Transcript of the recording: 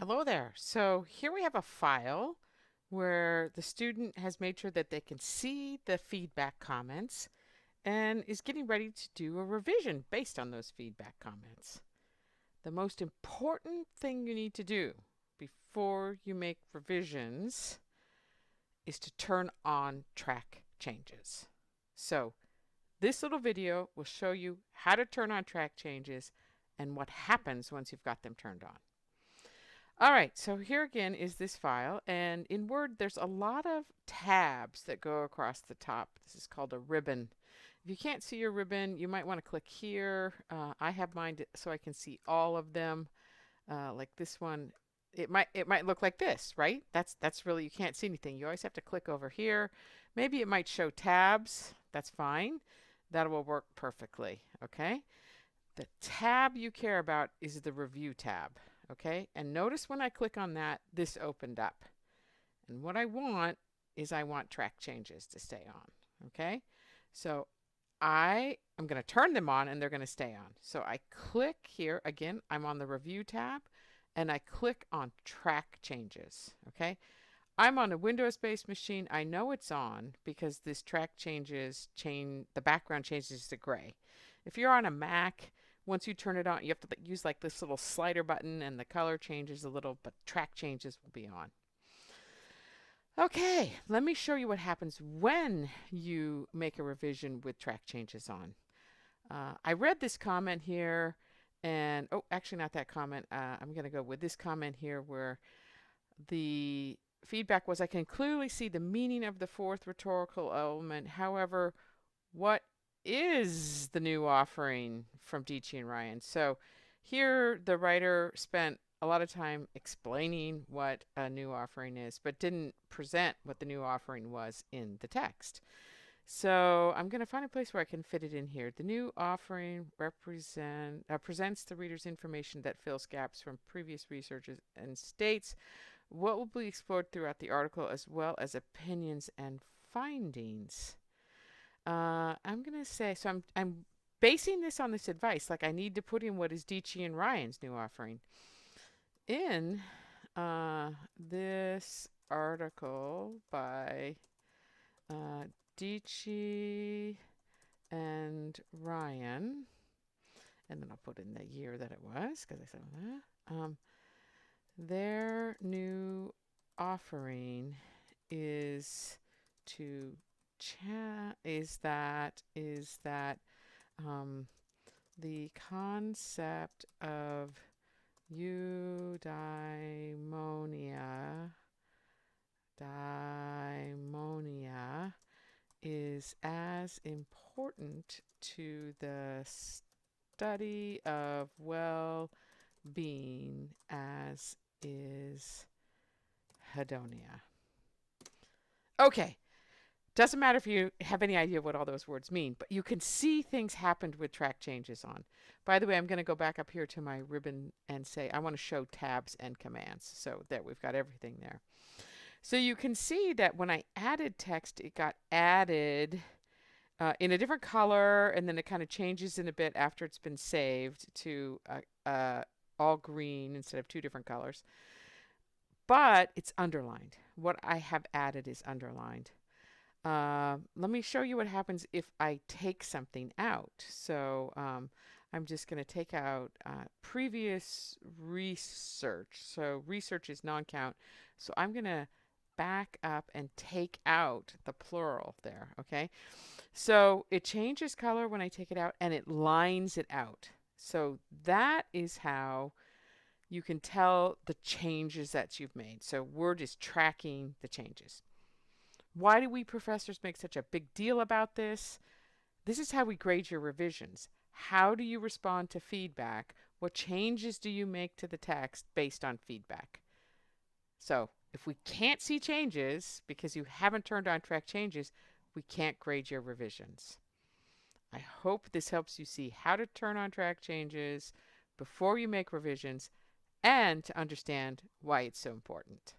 Hello there. So here we have a file where the student has made sure that they can see the feedback comments and is getting ready to do a revision based on those feedback comments. The most important thing you need to do before you make revisions is to turn on track changes. So this little video will show you how to turn on track changes and what happens once you've got them turned on. All right, so here again is this file, and in Word there's a lot of tabs that go across the top. This is called a ribbon. If you can't see your ribbon, you might want to click here. I have mine so I can see all of them. Like this one, it might look like this, right? That's really, you can't see anything. You always have to click over here. Maybe it might show tabs. That's fine. That will work perfectly. Okay. The tab you care about is the review tab. Okay, and notice when I click on that, this opened up. And what I want is I want track changes to stay on. Okay, so I am going to turn them on and they're going to stay on. So I click here again, I'm on the review tab and I click on track changes. Okay, I'm on a Windows-based machine. I know it's on because this track changes, the background changes to gray. If you're on a Mac, once you turn it on, you have to use like this little slider button and the color changes a little, but track changes will be on. Okay, let me show you what happens when you make a revision with track changes on. I read this comment here, and oh, actually not that comment. I'm going to go with this comment here where the feedback was, I can clearly see the meaning of the fourth rhetorical element. However, what is the new offering from Dichi and Ryan? So here the writer spent a lot of time explaining what a new offering is, but didn't present what the new offering was in the text. So I'm going to find a place where I can fit it in here. The new offering presents the reader's information that fills gaps from previous researches and states what will be explored throughout the article as well as opinions and findings. I'm going to say, so I'm basing this on this advice. Like I need to put in what is Dichi and Ryan's new offering. In this article by uh, Dichi and Ryan, and then I'll put in the year that it was because I said their new offering is to is that um, the concept of eudaimonia is as important to the study of well-being as is hedonia. Okay, doesn't matter if you have any idea what all those words mean, but you can see things happened with track changes on. By the way, I'm going to go back up here to my ribbon and say I want to show tabs and commands. So there, we've got everything there. So you can see that when I added text, it got added in a different color, and then it kind of changes in a bit after it's been saved to all green instead of two different colors. But it's underlined. What I have added is underlined. Let me show you what happens if I take something out. So I'm just going to take out previous research. So research is non-count. So I'm going to back up and take out the plural there. Okay. So it changes color when I take it out and it lines it out. So that is how you can tell the changes that you've made. So Word is tracking the changes. Why do we professors make such a big deal about this? This is how we grade your revisions. How do you respond to feedback? What changes do you make to the text based on feedback? So if we can't see changes because you haven't turned on track changes, we can't grade your revisions. I hope this helps you see how to turn on track changes before you make revisions and to understand why it's so important.